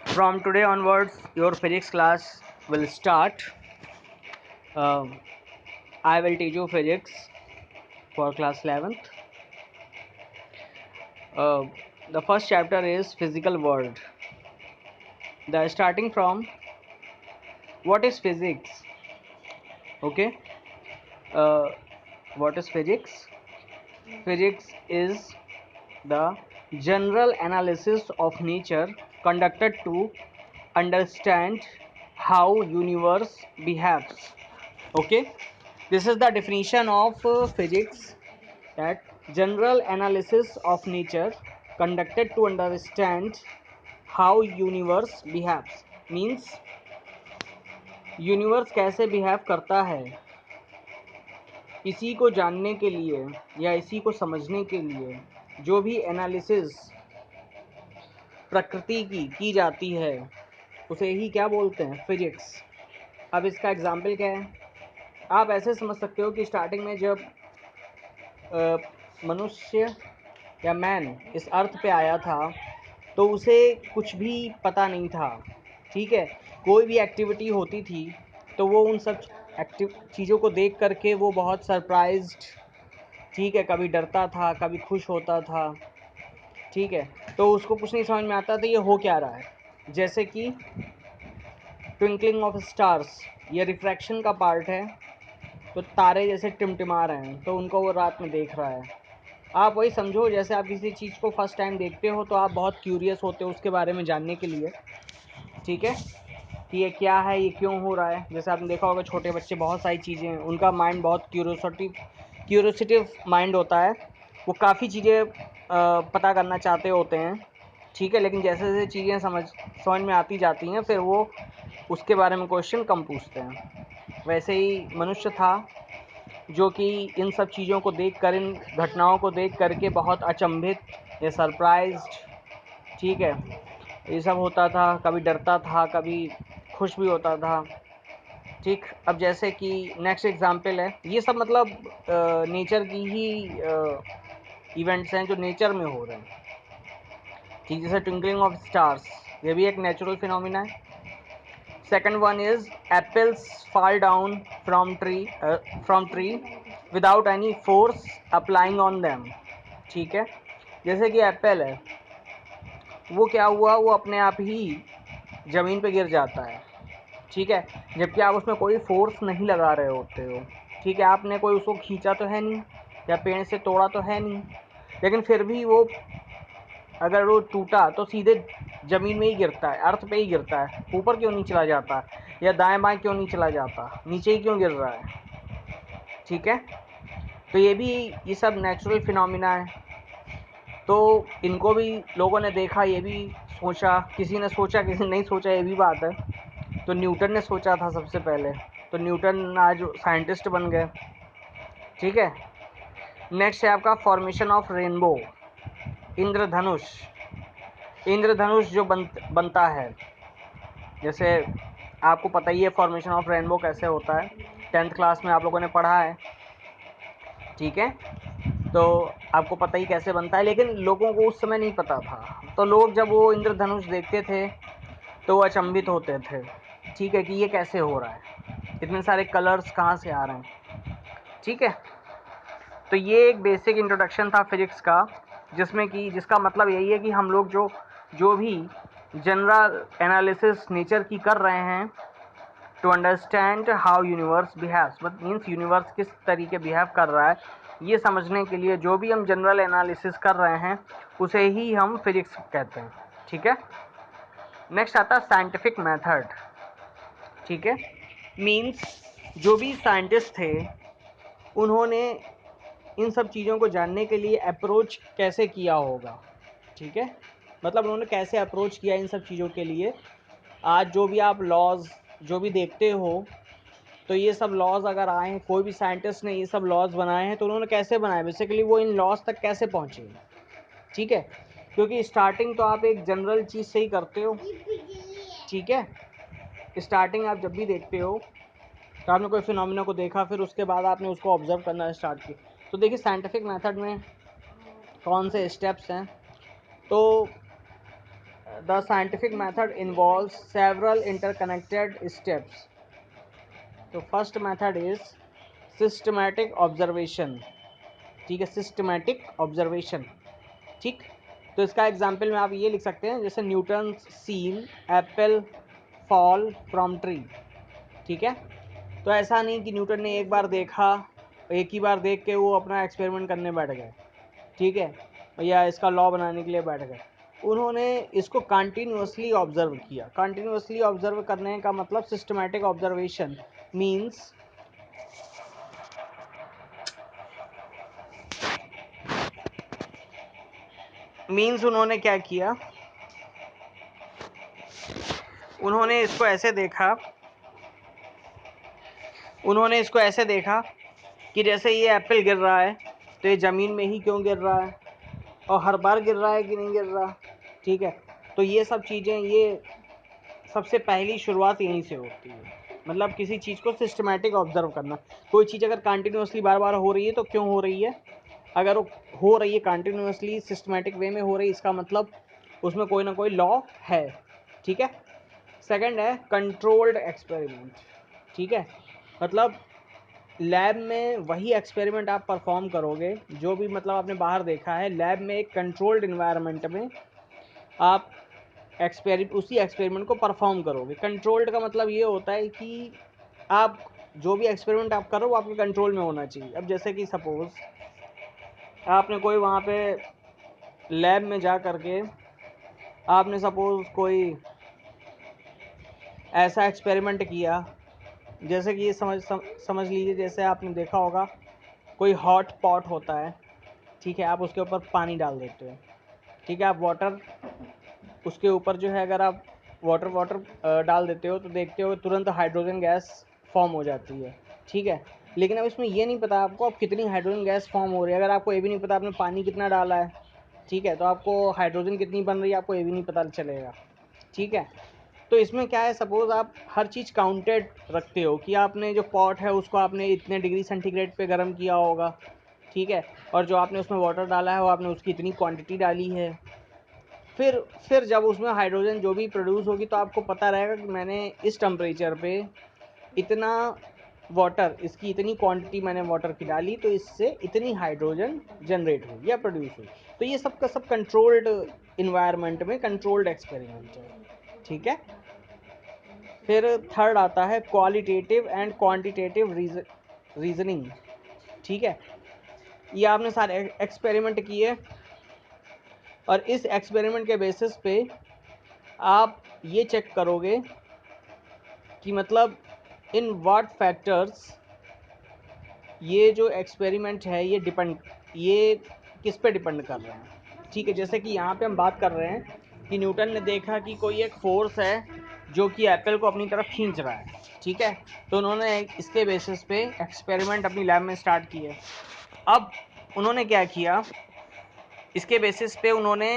From today onwards, your physics class will start. I will teach you physics for class 11th. The first chapter is physical world. The starting from what is physics? Okay. Uh, what is physics? Physics is the general analysis of nature conducted to understand how universe behaves. Okay, this is the definition of physics, that general analysis of nature conducted to understand how universe behaves, means universe कैसे behave करता है, इसी को जानने के लिए या इसी को समझने के लिए जो भी एनालिसिस प्रकृति की जाती है उसे ही क्या बोलते हैं, फिजिक्स। अब इसका एग्जाम्पल क्या है, आप ऐसे समझ सकते हो कि स्टार्टिंग में जब मनुष्य या मैन इस अर्थ पे आया था तो उसे कुछ भी पता नहीं था। ठीक है, कोई भी एक्टिविटी होती थी तो वो उन सब चीज़ों को देख करके वो बहुत सरप्राइज्ड, ठीक है, कभी डरता था, कभी खुश होता था। ठीक है, तो उसको कुछ नहीं समझ में आता था ये हो क्या रहा है। जैसे कि ट्विंकलिंग ऑफ स्टार्स, ये रिफ्रैक्शन का पार्ट है, तो तारे जैसे टिमटिमा रहे हैं तो उनको वो रात में देख रहा है। आप वही समझो जैसे आप किसी चीज़ को फर्स्ट टाइम देखते हो तो आप बहुत क्यूरियस होते हो उसके बारे में जानने के लिए। ठीक है, कि ये क्या है, ये क्यों हो रहा है। जैसे आपने देखा होगा छोटे बच्चे, बहुत सारी चीज़ें हैं, उनका माइंड बहुत क्यूरोसिटिव माइंड होता है, वो काफ़ी चीज़ें पता करना चाहते होते हैं। ठीक है, लेकिन जैसे जैसे चीज़ें समझ में आती जाती हैं फिर वो उसके बारे में क्वेश्चन कम पूछते हैं। वैसे ही मनुष्य था जो कि इन सब चीज़ों को देख कर, इन घटनाओं को देख करके बहुत अचंभित या सरप्राइज्ड, ठीक है, ये सब होता था। कभी डरता था, कभी खुश भी होता था। ठीक, अब जैसे कि नेक्स्ट एग्जांपल है, ये सब मतलब नेचर की ही इवेंट्स हैं जो नेचर में हो रहे हैं। ठीक, जैसे ट्विंकलिंग ऑफ स्टार्स, ये भी एक नेचुरल फिनोमिना है। Second one is apples fall down from tree without any force applying on them। ठीक है, जैसे कि एप्पल है, वो क्या हुआ, वो अपने आप ही ज़मीन पे गिर जाता है। ठीक है, जबकि आप उसमें कोई फोर्स नहीं लगा रहे होते हो। ठीक है, आपने कोई उसको खींचा तो है नहीं या पेड़ से तोड़ा तो है नहीं, लेकिन फिर भी वो अगर वो टूटा तो सीधे ज़मीन में ही गिरता है, अर्थ पे ही गिरता है। ऊपर क्यों नहीं चला जाता या दाएं बाएं क्यों नहीं चला जाता, नीचे ही क्यों गिर रहा है। ठीक है, तो ये सब नेचुरल फिनोमिना है। तो इनको भी लोगों ने देखा, ये भी सोचा, किसी ने सोचा किसी ने नहीं सोचा, ये भी बात है। तो न्यूटन ने सोचा था सबसे पहले, तो न्यूटन आज साइंटिस्ट बन गए। ठीक है, नेक्स्ट है आपका फॉर्मेशन ऑफ रेनबो, इंद्रधनुष। इंद्रधनुष जो बनता है, जैसे आपको पता ही है फॉर्मेशन ऑफ रेनबो कैसे होता है, 10th क्लास में आप लोगों ने पढ़ा है। ठीक है, तो आपको पता ही कैसे बनता है, लेकिन लोगों को उस समय नहीं पता था। तो लोग जब वो इंद्रधनुष देखते थे तो वो अचंभित होते थे। ठीक है, कि ये कैसे हो रहा है, इतने सारे कलर्स कहाँ से आ रहे हैं। ठीक है, तो ये एक बेसिक इंट्रोडक्शन था फिजिक्स का, जिसका मतलब यही है कि हम लोग जो भी जनरल एनालिसिस नेचर की कर रहे हैं to understand how universe behaves, means universe किस तरीके बिहेव कर रहा है, ये समझने के लिए जो भी हम जनरल एनालिसिस कर रहे हैं उसे ही हम फिजिक्स कहते हैं। ठीक है, नेक्स्ट आता है साइंटिफिक मेथड। ठीक है, मीन्स जो भी साइंटिस्ट थे उन्होंने इन सब चीज़ों को जानने के लिए अप्रोच कैसे किया होगा। ठीक है, मतलब उन्होंने कैसे अप्रोच किया इन सब चीज़ों के लिए। आज जो भी आप लॉज जो भी देखते हो, तो ये सब लॉज अगर आए हैं, कोई भी साइंटिस्ट ने ये सब लॉज बनाए हैं तो उन्होंने कैसे बनाए, बेसिकली वो इन लॉज तक कैसे पहुँचे। ठीक है, क्योंकि स्टार्टिंग तो आप एक जनरल चीज़ से ही करते हो। ठीक है, स्टार्टिंग आप जब भी देखते हो तो आपने कोई फिनोमिना को देखा, फिर उसके बाद आपने उसको ऑब्जर्व करना स्टार्ट किया। तो देखिए साइंटिफिक मेथड में कौन से स्टेप्स हैं, तो the scientific method involves several interconnected steps. तो first method is systematic observation. ठीक है, सिस्टमैटिक ऑब्जर्वेशन। ठीक, तो इसका एग्जाम्पल में आप ये लिख सकते हैं जैसे Newton seen apple fall from tree. ठीक है, तो ऐसा नहीं कि न्यूटन ने एक बार देखा, एक ही बार देख के वो अपना एक्सपेरिमेंट करने बैठ गए, ठीक है, या इसका लॉ बनाने के लिए बैठ गए। उन्होंने इसको कंटिन्यूअसली ऑब्जर्व किया। कंटिन्यूअसली ऑब्जर्व करने का मतलब सिस्टमैटिक ऑब्जर्वेशन मीन्स उन्होंने क्या किया, उन्होंने इसको ऐसे देखा कि जैसे ये एप्पल गिर रहा है तो ये ज़मीन में ही क्यों गिर रहा है, और हर बार गिर रहा है कि नहीं गिर रहा। ठीक है, तो ये सब चीज़ें, ये सबसे पहली शुरुआत यहीं से होती है। मतलब किसी चीज़ को सिस्टमैटिक ऑब्जर्व करना। कोई चीज़ अगर कंटिन्यूअसली बार बार हो रही है तो क्यों हो रही है, अगर वो हो रही है कंटिन्यूअसली सिस्टमैटिक वे में हो रही है, इसका मतलब उसमें कोई ना कोई लॉ है। ठीक है, सेकंड है कंट्रोल्ड एक्सपेरिमेंट। ठीक है, मतलब लैब में वही एक्सपेरिमेंट आप परफॉर्म करोगे जो भी मतलब आपने बाहर देखा है, लैब में एक कंट्रोल्ड इन्वायरमेंट में आप उसी एक्सपेरिमेंट को परफॉर्म करोगे। कंट्रोल्ड का मतलब ये होता है कि आप जो भी एक्सपेरिमेंट आप करो वो आपके कंट्रोल में होना चाहिए। अब जैसे कि सपोज आपने कोई वहाँ पे लैब में जा करके आपने सपोज कोई ऐसा एक्सपेरिमेंट किया, जैसे कि ये समझ लीजिए, जैसे आपने देखा होगा कोई हॉट पॉट होता है, ठीक है, आप उसके ऊपर पानी डाल देते हो। ठीक है, आप वाटर उसके ऊपर जो है, अगर आप वाटर डाल देते हो तो देखते हो तुरंत हाइड्रोजन गैस फॉर्म हो जाती है। ठीक है, लेकिन अब इसमें ये नहीं पता आपको अब कितनी हाइड्रोजन गैस फॉर्म हो रही है। अगर आपको ये भी नहीं पता आपने पानी कितना डाला है, ठीक है, तो आपको हाइड्रोजन कितनी बन रही है आपको ये भी नहीं पता चलेगा। ठीक है, तो इसमें क्या है, सपोज आप हर चीज़ काउंटेड रखते हो कि आपने जो पॉट है उसको आपने इतने डिग्री सेंटीग्रेड पे गर्म किया होगा। ठीक है, और जो आपने उसमें वाटर डाला है वो आपने उसकी इतनी क्वांटिटी डाली है। फिर जब उसमें हाइड्रोजन जो भी प्रोड्यूस होगी तो आपको पता रहेगा कि मैंने इस टेम्परेचर पे इतना वाटर, इसकी इतनी क्वांटिटी मैंने वाटर की डाली तो इससे इतनी हाइड्रोजन जनरेट हुई या प्रोड्यूस हुई। तो ये सब का सब कंट्रोल्ड इन्वायरमेंट में कंट्रोल्ड एक्सपेरिमेंट है। ठीक है, फिर थर्ड आता है क्वालिटेटिव एंड क्वांटिटेटिव रीजनिंग। ठीक है, ये आपने सारे एक्सपेरिमेंट किए और इस एक्सपेरिमेंट के बेसिस पे आप ये चेक करोगे कि मतलब इन व्हाट फैक्टर्स ये जो एक्सपेरिमेंट है ये किस पे डिपेंड कर रहे हैं। ठीक है, जैसे कि यहाँ पे हम बात कर रहे हैं कि न्यूटन ने देखा कि कोई एक फोर्स है जो कि एप्पल को अपनी तरफ खींच रहा है। ठीक है, तो उन्होंने इसके बेसिस पे एक्सपेरिमेंट अपनी लैब में स्टार्ट किए। अब उन्होंने क्या किया, इसके बेसिस पे उन्होंने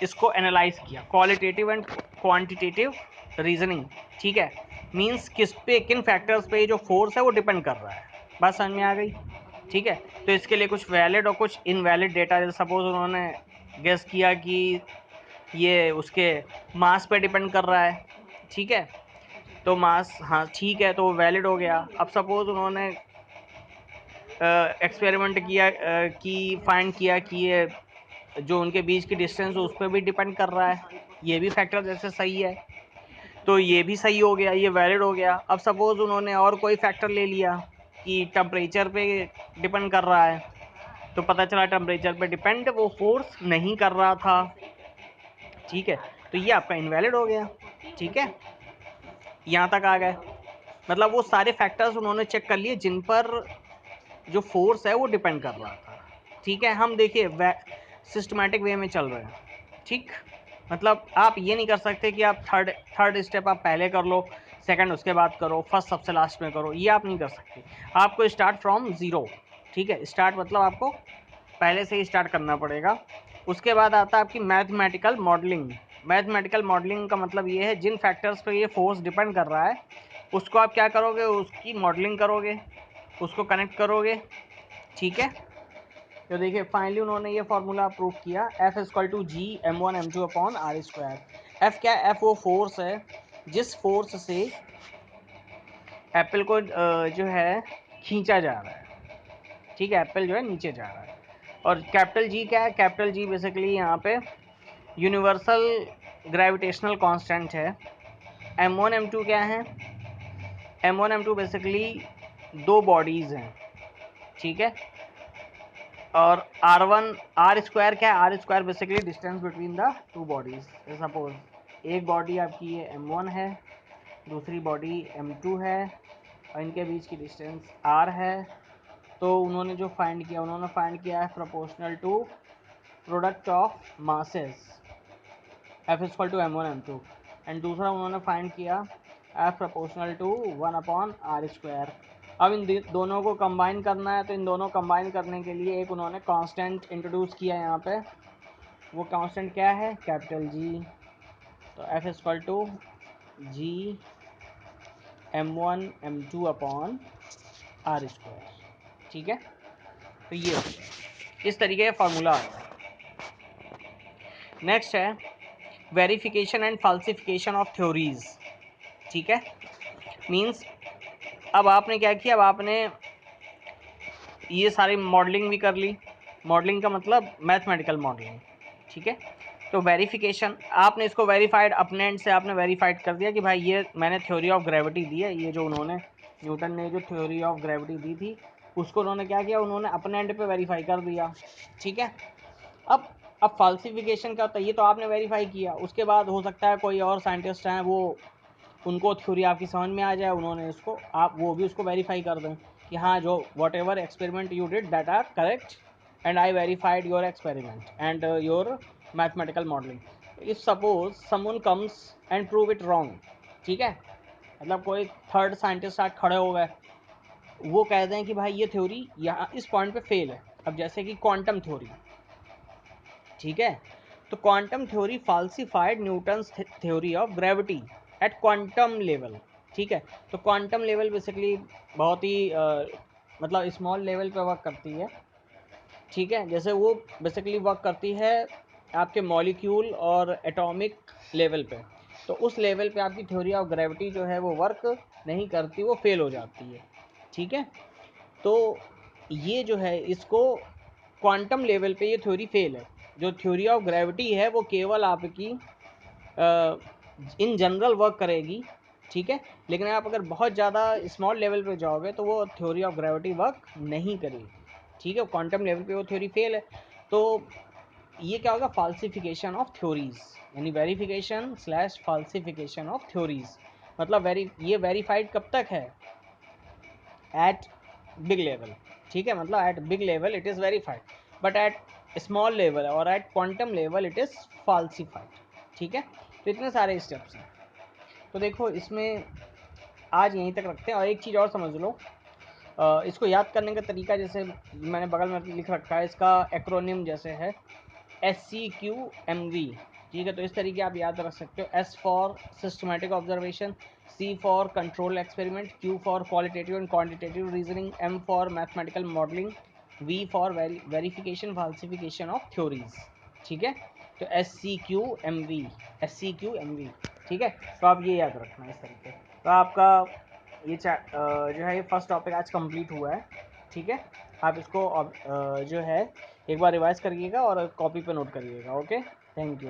इसको एनालाइज किया, क्वालिटेटिव एंड क्वांटिटेटिव रीजनिंग। ठीक है, मींस किन फैक्टर्स पे जो फोर्स है वो डिपेंड कर रहा है। बात समझ में आ गई। ठीक है, तो इसके लिए कुछ वैलिड और कुछ इनवैलिड डेटा, जैसे सपोज उन्होंने गेस किया कि ये उसके मास पे डिपेंड कर रहा है। ठीक है, तो मास, हाँ ठीक है, तो वैलिड हो गया। अब सपोज उन्होंने एक्सपेरिमेंट किया कि फाइंड किया कि ये जो उनके बीच की डिस्टेंस उस पर भी डिपेंड कर रहा है, ये भी फैक्टर जैसे सही है, तो ये भी सही हो गया, ये वैलिड हो गया। अब सपोज उन्होंने और कोई फैक्टर ले लिया कि टेम्परेचर पे डिपेंड कर रहा है, तो पता चला टेम्परेचर पे डिपेंड वो फोर्स नहीं कर रहा था। ठीक है, तो ये आपका इनवैलिड हो गया। ठीक है, यहाँ तक आ गए। मतलब वो सारे फैक्टर्स उन्होंने चेक कर लिए जिन पर जो फोर्स है वो डिपेंड कर रहा था। ठीक है, हम देखिए सिस्टमैटिक वे में चल रहे हैं। ठीक, मतलब आप ये नहीं कर सकते कि आप थर्ड स्टेप आप पहले कर लो, सेकंड उसके बाद करो, फर्स्ट सबसे लास्ट में करो, ये आप नहीं कर सकते। आपको स्टार्ट फ्रॉम ज़ीरो। ठीक है, स्टार्ट मतलब आपको पहले से ही स्टार्ट करना पड़ेगा। उसके बाद आता है आपकी मैथमेटिकल मॉडलिंग। मैथमेटिकल मॉडलिंग का मतलब ये है जिन फैक्टर्स पर ये फोर्स डिपेंड कर रहा है उसको आप क्या करोगे, उसकी मॉडलिंग करोगे, उसको कनेक्ट करोगे। ठीक है, तो देखिए फाइनली उन्होंने ये फार्मूला प्रूव किया, F equal to G m1 m2 upon R square. F क्या है? F वो फोर्स है जिस फोर्स से एप्पल को जो है खींचा जा रहा है, ठीक है, एप्पल जो है नीचे जा रहा है। और कैपिटल जी क्या है? कैपिटल जी बेसिकली यहाँ पे यूनिवर्सल ग्रेविटेशनल कांस्टेंट है। m1 m2 क्या है? m1 m2 बेसिकली दो बॉडीज़ हैं, ठीक है। और r1 आर स्क्वायर क्या है? R square basically distance between the two bodies. Suppose एक बॉडी आपकी ये m1 है, दूसरी बॉडी m2 है, और इनके बीच की डिस्टेंस r है। तो उन्होंने जो फाइंड किया, उन्होंने फाइंड किया है proportional to product of masses F equal to m1 m2, and दूसरा उन्होंने फाइंड किया F proportional to 1 upon R square. अब इन दोनों को कंबाइन करना है, तो इन दोनों कंबाइन करने के लिए एक उन्होंने कांस्टेंट इंट्रोड्यूस किया यहाँ पे। वो कांस्टेंट क्या है? Capital G. तो F equal to G m1 m2 upon R square, ठीक है। तो ये इस तरीके का फार्मूला आता है। नेक्स्ट है वेरिफिकेशन एंड फाल्सिफिकेशन ऑफ थ्योरीज, ठीक है। मीन्स अब आपने क्या किया? अब आपने ये सारी मॉडलिंग भी कर ली। मॉडलिंग का मतलब मैथमेटिकल मॉडलिंग, ठीक है। तो वेरिफिकेशन, आपने इसको वेरीफाइड अपने एंड से आपने वेरीफाइड कर दिया कि भाई ये मैंने थ्योरी ऑफ ग्रेविटी दी है, ये जो उन्होंने न्यूटन ने जो थ्योरी ऑफ ग्रेविटी दी थी उसको उन्होंने क्या किया? उन्होंने अपने एंड पे वेरीफाई कर दिया, ठीक है। अब फाल्सिफिकेशन क्या होता है? ये तो आपने वेरीफाई किया, उसके बाद हो सकता है कोई और साइंटिस्ट हैं, वो उनको थ्योरी आपकी समझ में आ जाए, उन्होंने इसको आप वो भी उसको वेरीफाई कर दें कि हाँ जो whatever experiment you did that are correct and I verified your experiment and your mathematical modelling. If suppose someone comes and prove it wrong, ठीक है, मतलब कोई थर्ड साइंटिस्ट आज खड़े हो गए, वो कहते हैं कि भाई ये थ्योरी यहाँ इस पॉइंट पे फेल है। अब जैसे कि क्वांटम थ्योरी, ठीक है, तो quantum theory falsified Newton's theory of gravity at quantum level, ठीक है। तो क्वांटम लेवल बेसिकली बहुत ही मतलब स्मॉल लेवल पे वर्क करती है, ठीक है। जैसे वो बेसिकली वर्क करती है आपके मॉलिक्यूल और एटॉमिक लेवल पे, तो उस लेवल पे आपकी थ्योरी ऑफ ग्रेविटी जो है वो वर्क नहीं करती, वो फेल हो जाती है, ठीक है। तो ये जो है इसको क्वांटम लेवल पे ये थ्योरी फेल है। जो थ्योरी ऑफ ग्रेविटी है वो केवल आपकी इन जनरल वर्क करेगी, ठीक है, लेकिन आप अगर बहुत ज़्यादा स्मॉल लेवल पे जाओगे तो वो थ्योरी ऑफ ग्रेविटी वर्क नहीं करेगी, ठीक है। क्वांटम लेवल पे वो थ्योरी फेल है। तो ये क्या होगा? फाल्सिफिकेशन ऑफ थ्योरीज, यानी वेरिफिकेशन स्लैश फाल्सिफिकेशन ऑफ थ्योरीज। मतलब ये वेरीफाइड कब तक है? एट बिग लेवल, ठीक है, मतलब at big level it is verified, but at small level और at quantum level it is falsified, ठीक है। तो इतने सारे स्टेप्स हैं। तो देखो इसमें आज यहीं तक रखते हैं, और एक चीज़ और समझ लो, इसको याद करने का तरीका जैसे मैंने बगल में लिख रखा है, इसका एक्रोनिम जैसे है SCQMV, ठीक है। तो इस तरीके आप याद रख सकते हो। S for systematic observation, C for control experiment, Q for qualitative and quantitative reasoning, M for mathematical modelling, V for verification फाल्सिफिकेशन of theories, ठीक है। तो SCQMV, ठीक है। तो आप ये याद रखना इस तरीके। तो आपका ये जो है ये फर्स्ट टॉपिक आज कंप्लीट हुआ है, ठीक है। आप इसको जो है एक बार रिवाइज करिएगा और कॉपी पे नोट करिएगा। Okay, thank you.